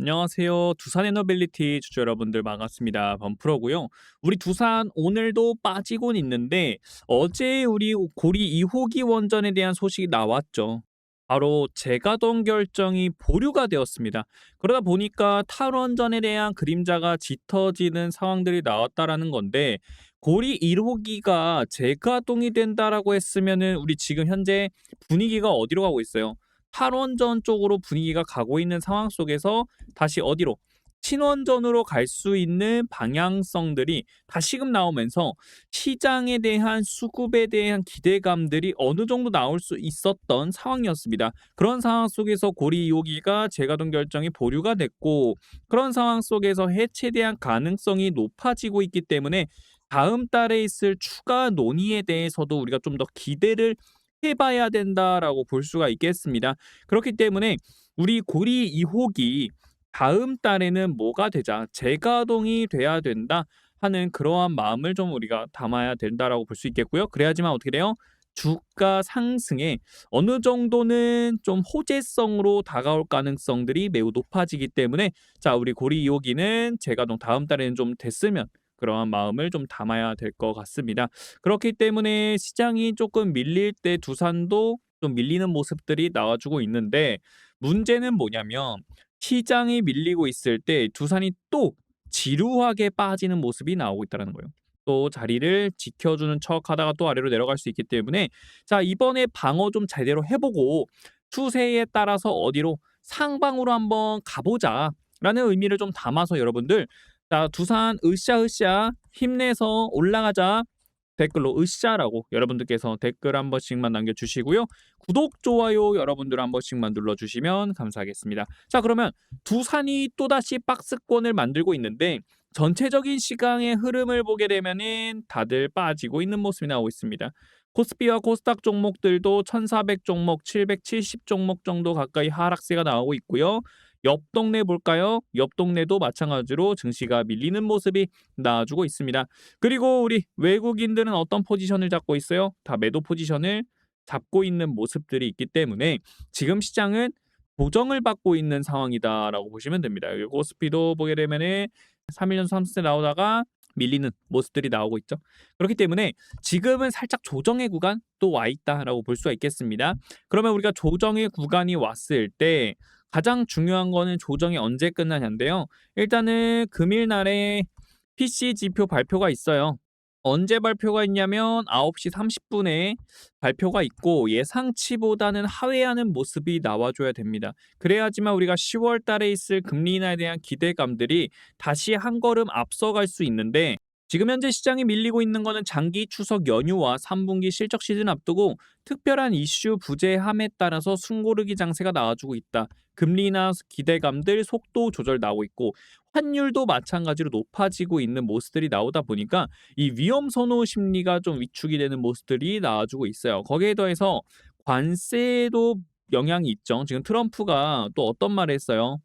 안녕하세요. 두산 에너빌리티 주주 여러분들 반갑습니다. 범프로고요. 우리 두산 오늘도 빠지곤 있는데 어제 우리 고리 2호기 원전에 대한 소식이 나왔죠. 바로 재가동 결정이 보류가 되었습니다. 그러다 보니까 탈원전에 대한 그림자가 짙어지는 상황들이 나왔다라는 건데 고리 1호기가 재가동이 된다라고 했으면은 우리 지금 현재 분위기가 어디로 가고 있어요? 탈원전 쪽으로 분위기가 가고 있는 상황 속에서 다시 어디로? 친원전으로 갈 수 있는 방향성들이 다시금 나오면서 시장에 대한 수급에 대한 기대감들이 어느 정도 나올 수 있었던 상황이었습니다. 그런 상황 속에서 고리 2호기가 재가동 결정이 보류가 됐고 그런 상황 속에서 해체에 대한 가능성이 높아지고 있기 때문에 다음 달에 있을 추가 논의에 대해서도 우리가 좀 더 기대를 해봐야 된다라고 볼 수가 있겠습니다. 그렇기 때문에 우리 고리 2호기 다음 달에는 뭐가 되자 재가동이 돼야 된다 하는 그러한 마음을 좀 우리가 담아야 된다라고 볼 수 있겠고요. 그래야지만 어떻게 돼요? 주가 상승에 어느 정도는 좀 호재성으로 다가올 가능성들이 매우 높아지기 때문에 자 우리 고리 2호기는 재가동 다음 달에는 좀 됐으면 그러한 마음을 좀 담아야 될 것 같습니다. 그렇기 때문에 시장이 조금 밀릴 때 두산도 좀 밀리는 모습들이 나와주고 있는데 문제는 뭐냐면 시장이 밀리고 있을 때 두산이 또 지루하게 빠지는 모습이 나오고 있다는 거예요. 또 자리를 지켜주는 척하다가 또 아래로 내려갈 수 있기 때문에 자 이번에 방어 좀 제대로 해보고 추세에 따라서 어디로 상방으로 한번 가보자라는 의미를 좀 담아서 여러분들 자 두산 으쌰으쌰 힘내서 올라가자 댓글로 으쌰라고 여러분들께서 댓글 한 번씩만 남겨주시고요. 구독, 좋아요 여러분들 한 번씩만 눌러주시면 감사하겠습니다. 자 그러면 두산이 또다시 박스권을 만들고 있는데 전체적인 시장의 흐름을 보게 되면은 다들 빠지고 있는 모습이 나오고 있습니다. 코스피와 코스닥 종목들도 1400 종목, 770 종목 정도 가까이 하락세가 나오고 있고요. 옆 동네 볼까요? 옆 동네도 마찬가지로 증시가 밀리는 모습이 나와주고 있습니다. 그리고 우리 외국인들은 어떤 포지션을 잡고 있어요? 다 매도 포지션을 잡고 있는 모습들이 있기 때문에 지금 시장은 조정을 받고 있는 상황이다라고 보시면 됩니다. 여기 코스피도 보게 되면은 3일연속 3세 나오다가 밀리는 모습들이 나오고 있죠. 그렇기 때문에 지금은 살짝 조정의 구간 또 와 있다라고 볼 수가 있겠습니다. 그러면 우리가 조정의 구간이 왔을 때 가장 중요한 거는 조정이 언제 끝나냐인데요. 일단은 금일 날에 PC 지표 발표가 있어요. 언제 발표가 있냐면 9시 30분에 발표가 있고 예상치보다는 하회하는 모습이 나와줘야 됩니다. 그래야지만 우리가 10월 달에 있을 금리 인하에 대한 기대감들이 다시 한 걸음 앞서갈 수 있는데 지금 현재 시장이 밀리고 있는 거는 장기 추석 연휴와 3분기 실적 시즌 앞두고 특별한 이슈 부재함에 따라서 숨고르기 장세가 나와주고 있다. 금리 인하 기대감들 속도 조절 나오고 있고 환율도 마찬가지로 높아지고 있는 모습들이 나오다 보니까 이 위험 선호 심리가 좀 위축이 되는 모습들이 나와주고 있어요. 거기에 더해서 관세도 영향이 있죠. 지금 트럼프가 또 어떤 말을 했어요?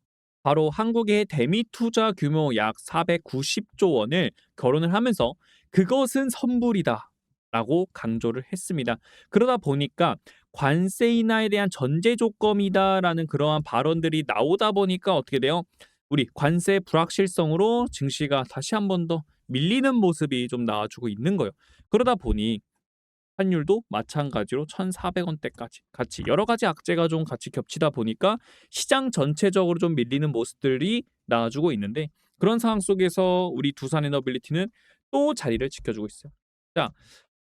바로 한국의 대미 투자 규모 약 490조 원을 거론을 하면서 그것은 선불이다. 라고 강조를 했습니다. 그러다 보니까 관세 인하에 대한 전제 조건이다라는 그러한 발언들이 나오다 보니까 어떻게 돼요? 우리 관세 불확실성으로 증시가 다시 한 번 더 밀리는 모습이 좀 나와주고 있는 거예요. 그러다 보니 환율도 마찬가지로 1,400원대까지 같이 여러 가지 악재가 좀 같이 겹치다 보니까 시장 전체적으로 좀 밀리는 모습들이 나와주고 있는데 그런 상황 속에서 우리 두산에너빌리티는 또 자리를 지켜주고 있어요. 자,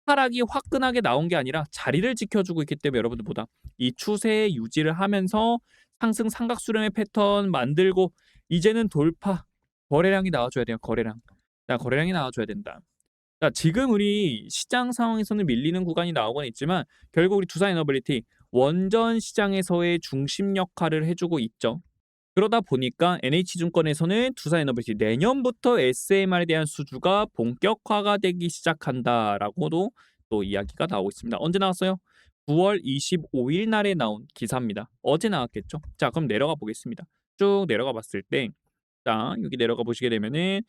하락이 화끈하게 나온 게 아니라 자리를 지켜주고 있기 때문에 여러분들보다 이 추세 유지를 하면서 상승 삼각 수렴의 패턴 만들고 이제는 돌파 거래량이 나와줘야 돼요. 거래량. 자, 거래량이 나와줘야 된다. 자, 지금 우리 시장 상황에서는 밀리는 구간이 나오곤 있지만 결국 우리 두산에너빌리티 원전 시장에서의 중심 역할을 해주고 있죠. 그러다 보니까 NH증권에서는 두산에너빌리티 내년부터 SMR에 대한 수주가 본격화가 되기 시작한다라고도 또 이야기가 나오고 있습니다. 언제 나왔어요? 9월 25일 날에 나온 기사입니다. 어제 나왔겠죠? 자, 그럼 내려가 보겠습니다. 쭉 내려가 봤을 때 자, 여기 내려가 보시게 되면은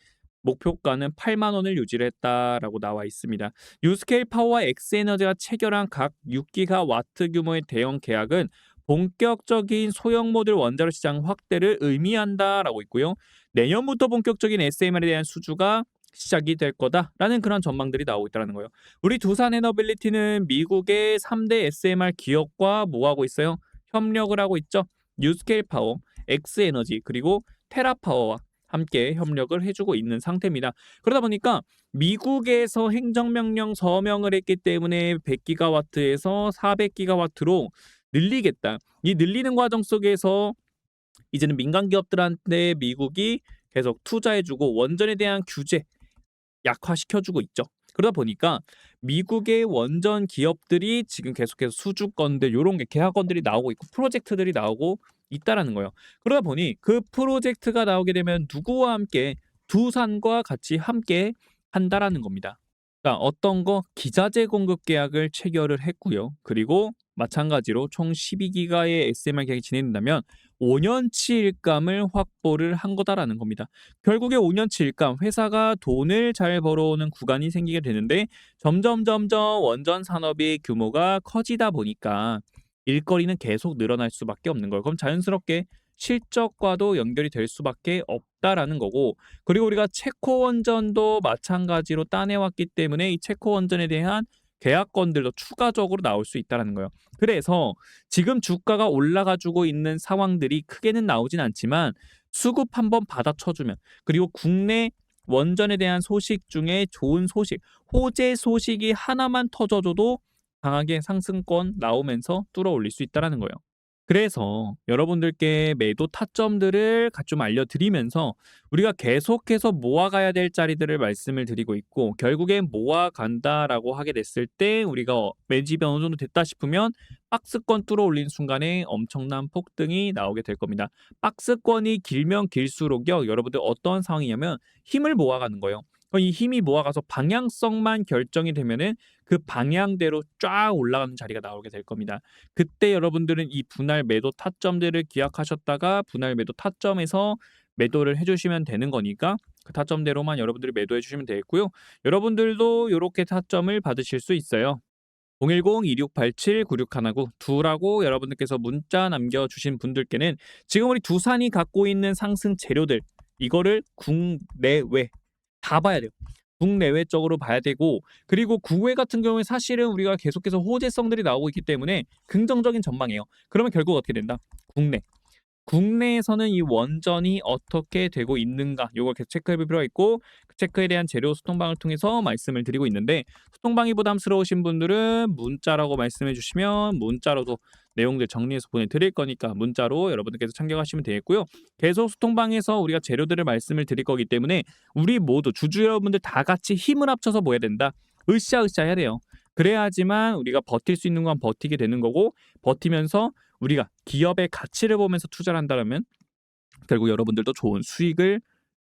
목표가는 8만 원을 유지를 했다라고 나와 있습니다. 유스케일 파워와 엑스에너지가 체결한 각 6기가와트 규모의 대형 계약은 본격적인 소형 모듈 원자로 시장 확대를 의미한다라고 있고요. 내년부터 본격적인 SMR에 대한 수주가 시작이 될 거다라는 그런 전망들이 나오고 있다는 거예요. 우리 두산 에너빌리티는 미국의 3대 SMR 기업과 뭐 하고 있어요? 협력을 하고 있죠. 뉴스케일 파워, 엑스에너지 그리고 테라파워와 함께 협력을 해주고 있는 상태입니다. 그러다 보니까 미국에서 행정명령 서명을 했기 때문에 100기가와트에서 400기가와트로 늘리겠다. 이 늘리는 과정 속에서 이제는 민간 기업들한테 미국이 계속 투자해주고 원전에 대한 규제 약화시켜주고 있죠. 그러다 보니까 미국의 원전 기업들이 지금 계속해서 수주건들 요런 게 계약건들이 나오고 있고 프로젝트들이 나오고 있다라는 거예요. 그러다 보니 그 프로젝트가 나오게 되면 누구와 함께 두산과 같이 함께 한다라는 겁니다. 그러니까 어떤 거 기자재 공급 계약을 체결을 했고요. 그리고 마찬가지로 총 12기가의 SMR 계약이 진행된다면 5년치 일감을 확보를 한 거다라는 겁니다. 결국에 5년치 일감, 회사가 돈을 잘 벌어오는 구간이 생기게 되는데 점점 원전 산업의 규모가 커지다 보니까 일거리는 계속 늘어날 수밖에 없는 거예요. 그럼 자연스럽게 실적과도 연결이 될 수밖에 없다라는 거고, 그리고 우리가 체코 원전도 마찬가지로 따내왔기 때문에 이 체코 원전에 대한 계약건들도 추가적으로 나올 수 있다라는 거예요. 그래서 지금 주가가 올라가지고 있는 상황들이 크게는 나오진 않지만 수급 한번 받아쳐주면, 그리고 국내 원전에 대한 소식 중에 좋은 소식, 호재 소식이 하나만 터져줘도 강하게 상승권 나오면서 뚫어 올릴 수 있다라는 거예요. 그래서 여러분들께 매도 타점들을 좀 알려드리면서 우리가 계속해서 모아가야 될 자리들을 말씀을 드리고 있고, 결국엔 모아간다라고 하게 됐을 때 우리가 매집이 어느 정도 됐다 싶으면 박스권 뚫어 올린 순간에 엄청난 폭등이 나오게 될 겁니다. 박스권이 길면 길수록요, 여러분들 어떤 상황이냐면 힘을 모아가는 거예요. 그럼 이 힘이 모아가서 방향성만 결정이 되면은 그 방향대로 쫙 올라가는 자리가 나오게 될 겁니다. 그때 여러분들은 이 분할 매도 타점들을 기억하셨다가 분할 매도 타점에서 매도를 해주시면 되는 거니까 그 타점대로만 여러분들이 매도해 주시면 되겠고요. 여러분들도 이렇게 타점을 받으실 수 있어요. 010-2687-9619 2라고 여러분들께서 문자 남겨주신 분들께는 지금 우리 두산이 갖고 있는 상승 재료들, 이거를 국내외 다 봐야 돼요. 국내외적으로 봐야 되고, 그리고 국외 같은 경우에 사실은 우리가 계속해서 호재성들이 나오고 있기 때문에 긍정적인 전망이에요. 그러면 결국 어떻게 된다? 국내에서는 이 원전이 어떻게 되고 있는가, 요걸 계속 체크해 볼 필요가 있고, 그 체크에 대한 재료 소통방을 통해서 말씀을 드리고 있는데, 소통방이 부담스러우신 분들은 문자라고 말씀해 주시면 문자로도 내용들 정리해서 보내드릴 거니까 문자로 여러분들께서 참여하시면 되겠고요. 계속 소통방에서 우리가 재료들을 말씀을 드릴 거기 때문에 우리 모두 주주 여러분들 다 같이 힘을 합쳐서 모여야 된다. 으쌰으쌰 해야 돼요. 그래야지만 우리가 버틸 수 있는 건 버티게 되는 거고, 버티면서 우리가 기업의 가치를 보면서 투자를 한다면 결국 여러분들도 좋은 수익을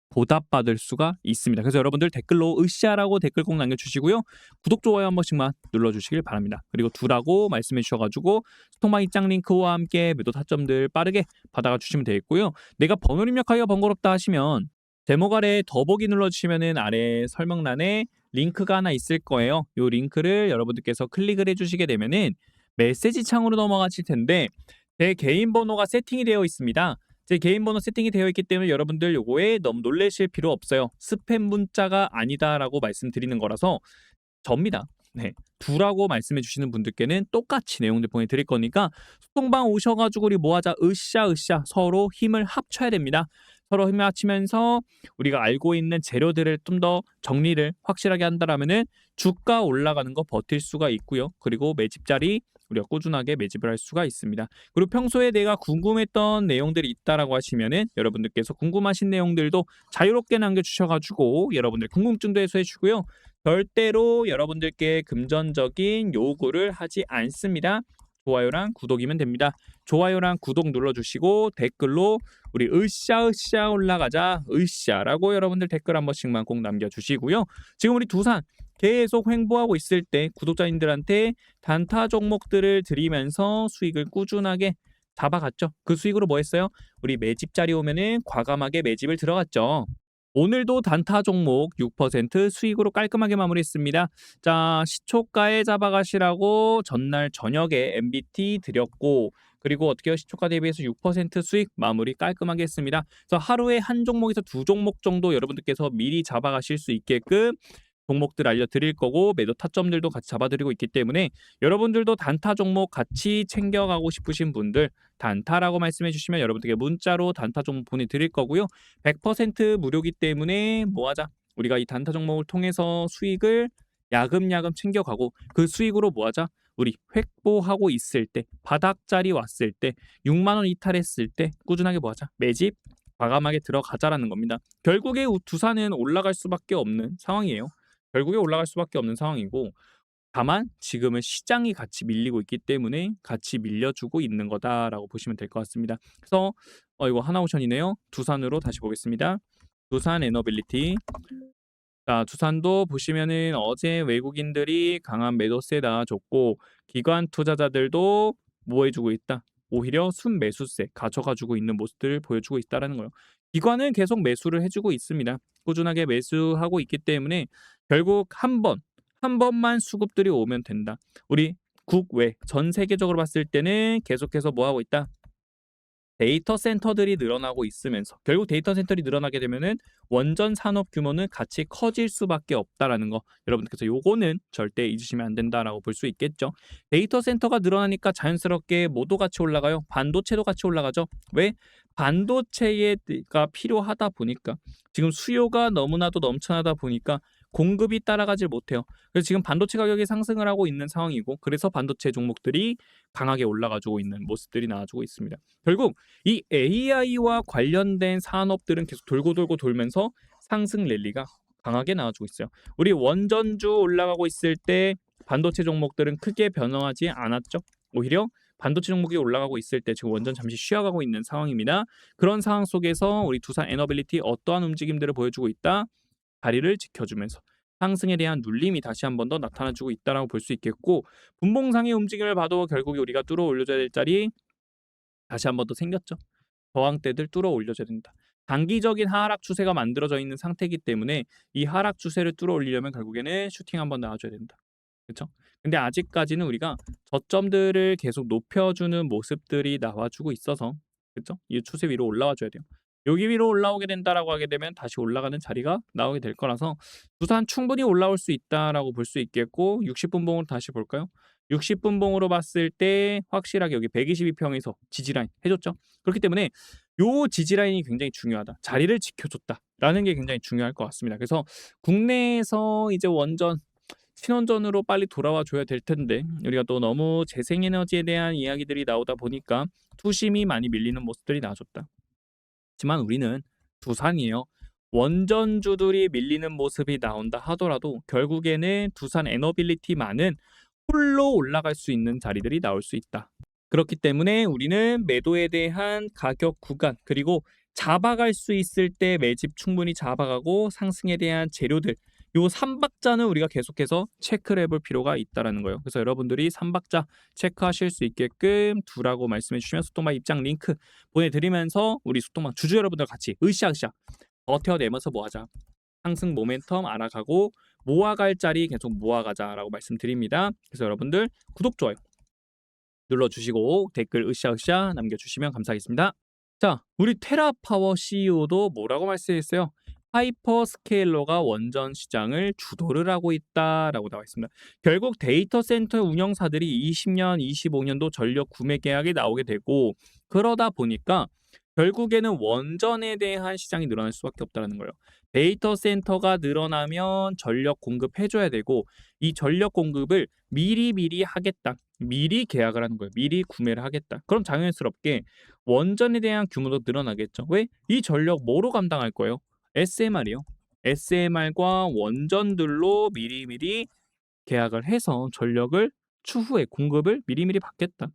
보답받을 수가 있습니다. 그래서 여러분들 댓글로 으쌰라고 댓글 꼭 남겨주시고요. 구독, 좋아요 한 번씩만 눌러주시길 바랍니다. 그리고 두라고 말씀해 주셔가지고 소통방 입장 링크와 함께 매도 타점들 빠르게 받아가 주시면 되겠고요. 내가 번호 입력하기가 번거롭다 하시면 제목 아래 더보기 눌러주시면 아래 설명란에 링크가 하나 있을 거예요. 이 링크를 여러분들께서 클릭을 해주시게 되면은 메시지 창으로 넘어가실 텐데 제 개인 번호가 세팅이 되어 있습니다. 제 개인 번호 세팅이 되어 있기 때문에 여러분들 요거에 너무 놀라실 필요 없어요. 스팸 문자가 아니다라고 말씀드리는 거라서 접니다. 네. 두라고 말씀해 주시는 분들께는 똑같이 내용들 보내드릴 거니까 소통방 오셔가지고 우리 뭐하자, 으쌰으쌰 서로 힘을 합쳐야 됩니다. 서로 힘을 합치면서 우리가 알고 있는 재료들을 좀 더 정리를 확실하게 한다라면은 주가 올라가는 거 버틸 수가 있고요. 그리고 매집 자리 우리가 꾸준하게 매집을 할 수가 있습니다. 그리고 평소에 내가 궁금했던 내용들이 있다라고 하시면은 여러분들께서 궁금하신 내용들도 자유롭게 남겨주셔가지고 여러분들 궁금증도 해소해 주고요. 절대로 여러분들께 금전적인 요구를 하지 않습니다. 좋아요랑 구독이면 됩니다. 좋아요랑 구독 눌러주시고 댓글로 우리 으쌰으쌰 올라가자, 으쌰라고 여러분들 댓글 한 번씩만 꼭 남겨주시고요. 지금 우리 두산 계속 횡보하고 있을 때 구독자님들한테 단타 종목들을 드리면서 수익을 꾸준하게 잡아갔죠. 그 수익으로 뭐 했어요? 우리 매집 자리 오면은 과감하게 매집을 들어갔죠. 오늘도 단타 종목 6% 수익으로 깔끔하게 마무리했습니다. 자, 시초가에 잡아가시라고 전날 저녁에 MBT 드렸고, 그리고 어떻게 해요? 시초가 대비해서 6% 수익 마무리 깔끔하게 했습니다. 그래서 하루에 한 종목에서 두 종목 정도 여러분들께서 미리 잡아가실 수 있게끔 종목들 알려드릴 거고 매도 타점들도 같이 잡아드리고 있기 때문에 여러분들도 단타 종목 같이 챙겨가고 싶으신 분들 단타라고 말씀해 주시면 여러분들께 문자로 단타 종목 보내드릴 거고요. 100% 무료기 때문에 뭐하자? 우리가 이 단타 종목을 통해서 수익을 야금야금 챙겨가고 그 수익으로 뭐하자? 우리 획보하고 있을 때 바닥자리 왔을 때 6만 원 이탈했을 때 꾸준하게 뭐하자? 매집 과감하게 들어가자라는 겁니다. 결국에 두산은 올라갈 수밖에 없는 상황이에요. 결국에 올라갈 수밖에 없는 상황이고 다만 지금은 시장이 같이 밀리고 있기 때문에 같이 밀려주고 있는 거다라고 보시면 될 것 같습니다. 그래서 이거 하나오션이네요. 두산으로 다시 보겠습니다. 두산 에너빌리티. 자, 두산도 보시면은 어제 외국인들이 강한 매도세 나와줬고 기관 투자자들도 뭐 해주고 있다? 오히려 순매수세 가져가지고 있는 모습들을 보여주고 있다라는 거예요. 기관은 계속 매수를 해주고 있습니다. 꾸준하게 매수하고 있기 때문에 결국 한 번만 수급들이 오면 된다. 우리 국외 전 세계적으로 봤을 때는 계속해서 뭐 하고 있다? 데이터 센터들이 늘어나고 있으면서 결국 데이터 센터들이 늘어나게 되면은 원전 산업 규모는 같이 커질 수밖에 없다라는 거 여러분들께서 요거는 절대 잊으시면 안 된다라고 볼 수 있겠죠. 데이터 센터가 늘어나니까 자연스럽게 뭐도 같이 올라가요. 반도체도 같이 올라가죠. 왜? 반도체가 필요하다 보니까 지금 수요가 너무나도 넘쳐나다 보니까 공급이 따라가질 못해요. 그래서 지금 반도체 가격이 상승을 하고 있는 상황이고 그래서 반도체 종목들이 강하게 올라가지고 있는 모습들이 나와주고 있습니다. 결국 이 AI와 관련된 산업들은 계속 돌고 돌면서 상승 랠리가 강하게 나와주고 있어요. 우리 원전주 올라가고 있을 때 반도체 종목들은 크게 변화하지 않았죠. 오히려 반도체 종목이 올라가고 있을 때 지금 원전 잠시 쉬어가고 있는 상황입니다. 그런 상황 속에서 우리 두산 에너빌리티 어떠한 움직임들을 보여주고 있다? 다리를 지켜주면서 상승에 대한 눌림이 다시 한 번 더 나타나주고 있다라고 볼 수 있겠고 분봉상의 움직임을 봐도 결국에 우리가 뚫어 올려줘야 될 자리 다시 한 번 더 생겼죠. 저항대들 뚫어 올려줘야 된다. 단기적인 하락 추세가 만들어져 있는 상태이기 때문에 이 하락 추세를 뚫어 올리려면 결국에는 슈팅 한번 나와줘야 된다. 그렇죠? 근데 아직까지는 우리가 저점들을 계속 높여주는 모습들이 나와주고 있어서 그렇죠? 이 추세 위로 올라와 줘야 돼요. 여기 위로 올라오게 된다라고 하게 되면 다시 올라가는 자리가 나오게 될 거라서 두산 충분히 올라올 수 있다라고 볼 수 있겠고 60분 봉으로 다시 볼까요? 60분 봉으로 봤을 때 확실하게 여기 122평에서 지지라인 해줬죠. 그렇기 때문에 요 지지라인이 굉장히 중요하다. 자리를 지켜줬다라는 게 굉장히 중요할 것 같습니다. 그래서 국내에서 이제 원전 신원전으로 빨리 돌아와 줘야 될 텐데 우리가 또 너무 재생에너지에 대한 이야기들이 나오다 보니까 투심이 많이 밀리는 모습들이 나와줬다. 하지만 우리는 두산이에요. 원전주들이 밀리는 모습이 나온다 하더라도 결국에는 두산 에너빌리티만은 홀로 올라갈 수 있는 자리들이 나올 수 있다. 그렇기 때문에 우리는 매도에 대한 가격 구간 그리고 잡아갈 수 있을 때 매집 충분히 잡아가고 상승에 대한 재료들 요 3박자는 우리가 계속해서 체크를 해볼 필요가 있다라는 거예요. 그래서 여러분들이 3박자 체크하실 수 있게끔 두라고 말씀해 주시면 소통방 입장 링크 보내드리면서 우리 소통방 주주 여러분들 같이 으쌰으쌰 버텨내면서 뭐하자. 상승 모멘텀 알아가고 모아갈 자리 계속 모아가자라고 말씀드립니다. 그래서 여러분들 구독, 좋아요 눌러주시고 댓글 으쌰으쌰 남겨주시면 감사하겠습니다. 자, 우리 테라파워 CEO도 뭐라고 말씀했어요? 하이퍼스케일러가 원전 시장을 주도를 하고 있다라고 나와 있습니다. 결국 데이터 센터 운영사들이 20년, 25년도 전력 구매 계약이 나오게 되고 그러다 보니까 결국에는 원전에 대한 시장이 늘어날 수밖에 없다는 거예요. 데이터 센터가 늘어나면 전력 공급해줘야 되고 이 전력 공급을 미리 하겠다. 미리 계약을 하는 거예요. 미리 구매를 하겠다. 그럼 자연스럽게 원전에 대한 규모도 늘어나겠죠. 왜? 이 전력 뭐로 감당할 거예요? SMR이요. SMR과 원전들로 미리 계약을 해서 전력을 추후에 공급을 미리 받겠다.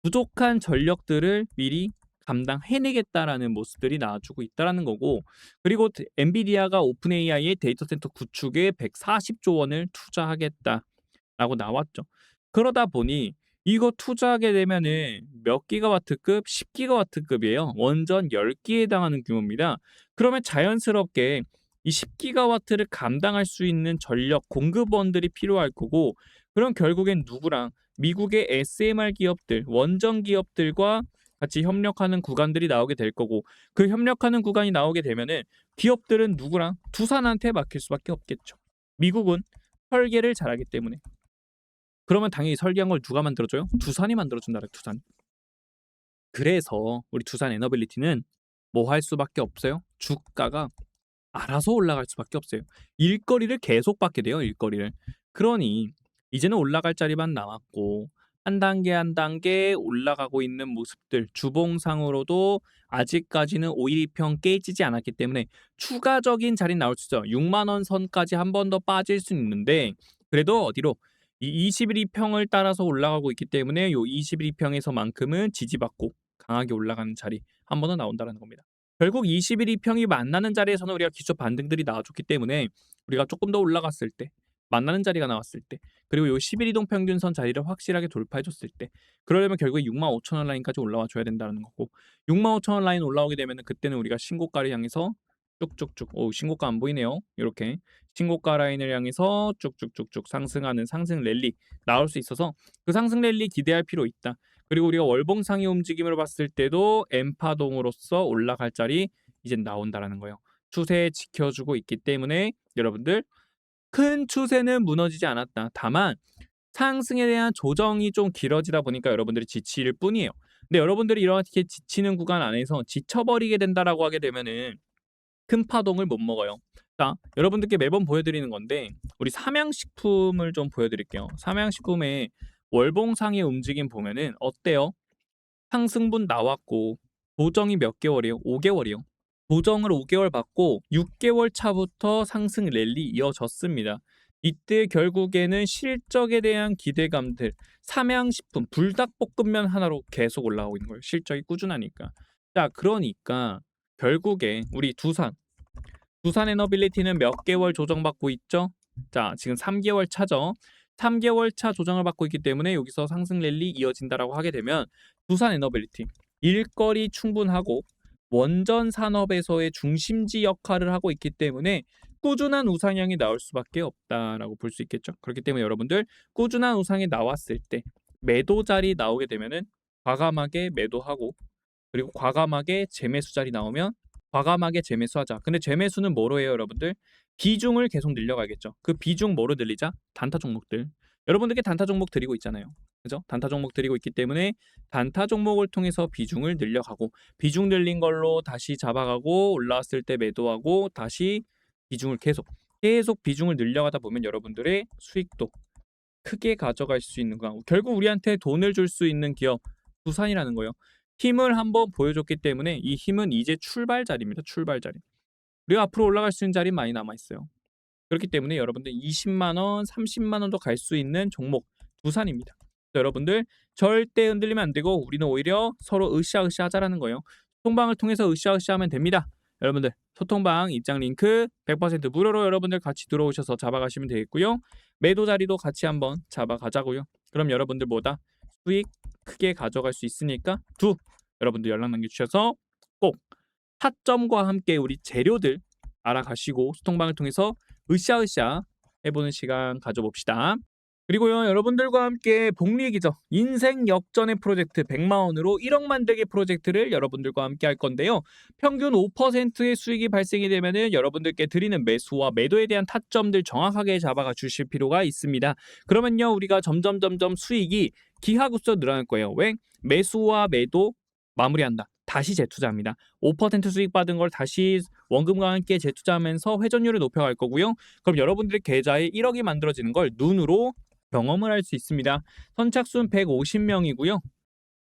부족한 전력들을 미리 감당해내겠다라는 모습들이 나와주고 있다라는 거고 그리고 엔비디아가 오픈 AI의 데이터 센터 구축에 140조 원을 투자하겠다라고 나왔죠. 그러다 보니 이거 투자하게 되면은 몇 기가와트급? 10기가와트급이에요. 원전 10기에 해당하는 규모입니다. 그러면 자연스럽게 이 10기가와트를 감당할 수 있는 전력 공급원들이 필요할 거고 그럼 결국엔 누구랑 미국의 SMR 기업들, 원전 기업들과 같이 협력하는 구간들이 나오게 될 거고, 그 협력하는 구간이 나오게 되면은 기업들은 누구랑? 두산한테 맡길 수밖에 없겠죠. 미국은 설계를 잘하기 때문에. 그러면 당연히 설계한 걸 누가 만들어 줘요? 두산이 만들어 준다래, 두산. 그래서 우리 두산 에너빌리티는 뭐 할 수밖에 없어요? 주가가 알아서 올라갈 수밖에 없어요. 일거리를 계속 받게 돼요, 일거리를. 그러니 이제는 올라갈 자리만 남았고, 한 단계 한 단계 올라가고 있는 모습들, 주봉상으로도 아직까지는 5일 이평 깨지지 않았기 때문에 추가적인 자리 나올 수 있어요. 6만 원 선까지 한 번 더 빠질 수는 있는데, 그래도 어디로? 이 21이평을 따라서 올라가고 있기 때문에 요 21이평에서만큼은 지지받고 강하게 올라가는 자리 한 번 더 나온다는 겁니다. 결국 21이평이 만나는 자리에서는 우리가 기초 반등들이 나와줬기 때문에 우리가 조금 더 올라갔을 때, 만나는 자리가 나왔을 때, 그리고 요 11 이동 평균선 자리를 확실하게 돌파해 줬을 때, 그러려면 결국에 65,000원 라인까지 올라와 줘야 된다는 거고, 65,000원 라인 올라오게 되면은 그때는 우리가 신고가를 향해서 쭉쭉쭉, 신고가 안 보이네요. 요렇게 신고가 라인을 향해서 쭉쭉쭉쭉 상승하는 상승 랠리 나올 수 있어서 그 상승 랠리 기대할 필요 있다. 그리고 우리가 월봉 상위 움직임으로 봤을 때도 N파동으로서 올라갈 자리 이젠 나온다라는 거예요. 추세 지켜주고 있기 때문에 여러분들, 큰 추세는 무너지지 않았다. 다만 상승에 대한 조정이 좀 길어지다 보니까 여러분들이 지칠 뿐이에요. 근데 여러분들이 이렇게 지치는 구간 안에서 지쳐버리게 된다라고 하게 되면은 큰 파동을 못 먹어요. 자, 여러분들께 매번 보여드리는 건데 우리 삼양식품을 좀 보여드릴게요. 삼양식품의 월봉상의 움직임 보면은 어때요? 상승분 나왔고 조정이 몇 개월이에요? 5개월이요. 조정을 5개월 받고 6개월 차부터 상승 랠리 이어졌습니다. 이때 결국에는 실적에 대한 기대감들, 삼양식품, 불닭볶음면 하나로 계속 올라오고 있는 거예요. 실적이 꾸준하니까. 자, 그러니까 결국에 우리 두산 에너빌리티는 몇 개월 조정받고 있죠? 자, 지금 3개월 차죠. 3개월 차 조정을 받고 있기 때문에 여기서 상승 랠리 이어진다라고 하게 되면 두산 에너빌리티 일거리 충분하고 원전 산업에서의 중심지 역할을 하고 있기 때문에 꾸준한 우상향이 나올 수밖에 없다라고 볼 수 있겠죠. 그렇기 때문에 여러분들 꾸준한 우상이 나왔을 때 매도 자리 나오게 되면은 과감하게 매도하고, 그리고 과감하게 재매수 자리 나오면 과감하게 재매수하자. 근데 재매수는 뭐로 해요, 여러분들? 비중을 계속 늘려가겠죠. 그 비중 뭐로 늘리자? 단타 종목들. 여러분들께 단타 종목 드리고 있잖아요. 그죠? 단타 종목 드리고 있기 때문에 단타 종목을 통해서 비중을 늘려가고, 비중 늘린 걸로 다시 잡아가고, 올라왔을 때 매도하고, 다시 비중을 계속 비중을 늘려가다 보면 여러분들의 수익도 크게 가져갈 수 있는 거. 결국 우리한테 돈을 줄 수 있는 기업 두산이라는 거예요. 힘을 한번 보여줬기 때문에 이 힘은 이제 출발 자리입니다. 출발 자리. 우리가 앞으로 올라갈 수 있는 자리 많이 남아 있어요. 그렇기 때문에 여러분들 20만 원, 30만 원도 갈 수 있는 종목 두산입니다. 여러분들 절대 흔들리면 안 되고 우리는 오히려 서로 으쌰으쌰 하자라는 거예요. 소통방을 통해서 으쌰으쌰 하면 됩니다. 여러분들 소통방 입장 링크 100% 무료로 여러분들 같이 들어오셔서 잡아가시면 되겠고요. 매도 자리도 같이 한번 잡아가자고요. 그럼 여러분들 뭐다? 수익 크게 가져갈 수 있으니까 여러분들 연락 남겨주셔서 꼭 타점과 함께 우리 재료들 알아가시고 소통방을 통해서 으쌰으쌰 해보는 시간 가져봅시다. 그리고요, 여러분들과 함께 복리기죠. 인생 역전의 프로젝트 100만 원으로 1억 만들기 프로젝트를 여러분들과 함께 할 건데요. 평균 5%의 수익이 발생이 되면은 여러분들께 드리는 매수와 매도에 대한 타점들 정확하게 잡아가 주실 필요가 있습니다. 그러면요, 우리가 점점 수익이 기하급수로 늘어날 거예요. 왜? 매수와 매도 마무리한다. 다시 재투자합니다. 5% 수익 받은 걸 다시 원금과 함께 재투자하면서 회전율을 높여갈 거고요. 그럼 여러분들의 계좌에 1억이 만들어지는 걸 눈으로 경험을 할 수 있습니다. 선착순 150명이고요.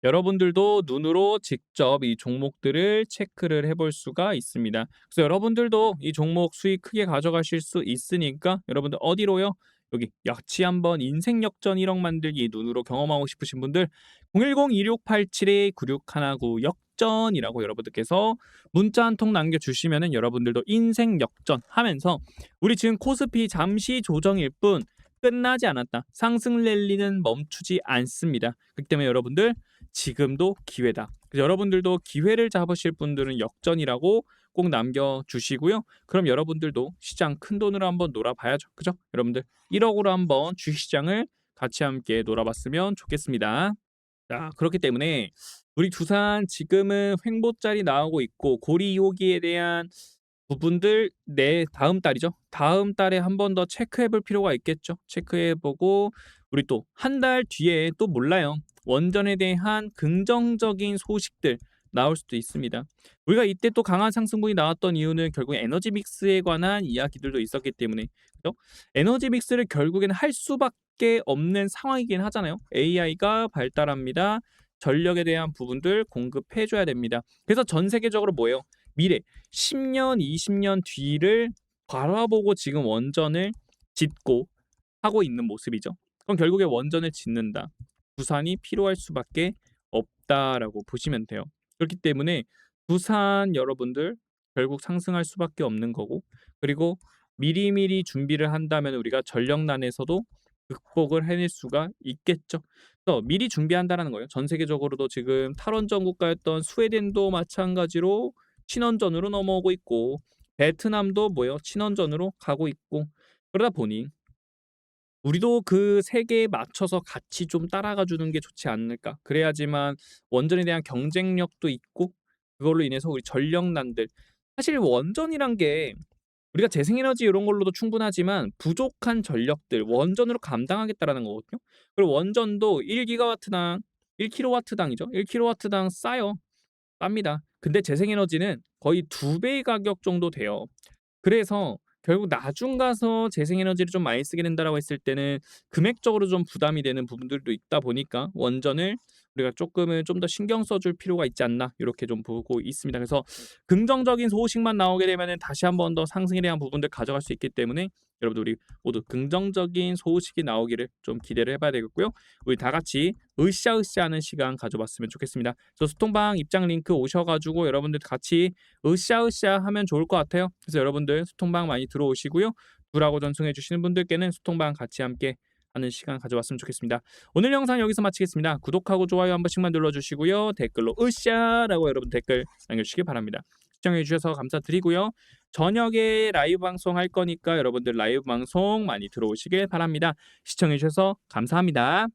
여러분들도 눈으로 직접 이 종목들을 체크를 해볼 수가 있습니다. 그래서 여러분들도 이 종목 수익 크게 가져가실 수 있으니까 여러분들 어디로요? 여기 야치 한번 인생 역전 1억 만들기 눈으로 경험하고 싶으신 분들 010-2687-9619 역전이라고 여러분들께서 문자 한 통 남겨주시면 여러분들도 인생 역전 하면서 우리 지금 코스피 잠시 조정일 뿐 끝나지 않았다. 상승 랠리는 멈추지 않습니다. 그렇기 때문에 여러분들 지금도 기회다. 여러분들도 기회를 잡으실 분들은 역전이라고 꼭 남겨주시고요. 그럼 여러분들도 시장 큰 돈으로 한번 놀아봐야죠. 그죠? 여러분들 1억으로 한번 주식시장을 같이 함께 놀아봤으면 좋겠습니다. 자, 그렇기 때문에 우리 두산 지금은 횡보짤이 나오고 있고 고리 2 호기에 대한 부분들 다음 달이죠. 다음 달에 한 번 더 체크해 볼 필요가 있겠죠. 체크해 보고 우리 또 한 달 뒤에 또 몰라요. 원전에 대한 긍정적인 소식들 나올 수도 있습니다. 우리가 이때 또 강한 상승분이 나왔던 이유는 결국 에너지 믹스에 관한 이야기들도 있었기 때문에 그죠? 에너지 믹스를 결국에는 할 수밖에 없는 상황이긴 하잖아요. AI가 발달합니다. 전력에 대한 부분들 공급해 줘야 됩니다. 그래서 전 세계적으로 뭐예요? 미래 10 년, 20년 뒤를 바라보고 지금 원전을 짓고 하고 있는 모습이죠. 그럼 결국에 원전을 짓는다. 부산이 필요할 수밖에 없다라고 보시면 돼요. 그렇기 때문에 부산 여러분들 결국 상승할 수밖에 없는 거고 그리고 미리미리 준비를 한다면 우리가 전력난에서도 극복을 해낼 수가 있겠죠. 그래서 미리 준비한다라는 거예요. 전 세계적으로도 지금 탈원전 국가였던 스웨덴도 마찬가지로 친원전으로 넘어오고 있고 베트남도 뭐예요? 친원전으로 가고 있고 그러다 보니 우리도 그 세계에 맞춰서 같이 좀 따라가 주는 게 좋지 않을까. 그래야지만 원전에 대한 경쟁력도 있고 그걸로 인해서 우리 전력난들 사실 원전이란 게 우리가 재생에너지 이런 걸로도 충분하지만 부족한 전력들 원전으로 감당하겠다라는 거거든요. 그리고 원전도 1 기가와트당 1 킬로와트당이죠. 1 킬로와트당 싸요. 쌉니다. 근데 재생에너지는 거의 2 배의 가격 정도 돼요. 그래서 결국 나중 가서 재생에너지를 좀 많이 쓰게 된다라고 했을 때는 금액적으로 좀 부담이 되는 부분들도 있다 보니까 원전을 우리가 쪼끔은 좀 더 신경 써줄 필요가 있지 않나 요렇게 좀 보고 있습니다. 그래서 긍정적인 소식만 나오게 되면은 다시 한 번 더 상승에 대한 부분들 가져갈 수 있기 때문에 여러분들 우리 모두 긍정적인 소식이 나오기를 좀 기대를 해 봐야 되겠고요. 우리 다 같이 으쌰으쌰하는 시간 가져봤으면 좋겠습니다. 저 소통방 입장 링크 오셔 가지고 여러분들 같이 으쌰으쌰 하면 좋을 것 같아요. 그래서 여러분들 소통방 많이 들어오시고요. 둘하고 전송해 주시는 분들께는 소통방 같이 함께 하는 시간 가져봤으면 좋겠습니다. 오늘 영상 여기서 마치겠습니다. 구독하고 좋아요 한 번씩만 눌러주시고요. 댓글로 으쌰라고 여러분 댓글 남겨주시기 바랍니다. 시청해 주셔서 감사드리고요. 저녁에 라이브 방송 할 거니까 여러분들 라이브 방송 많이 들어오시길 바랍니다. 시청해 주셔서 감사합니다.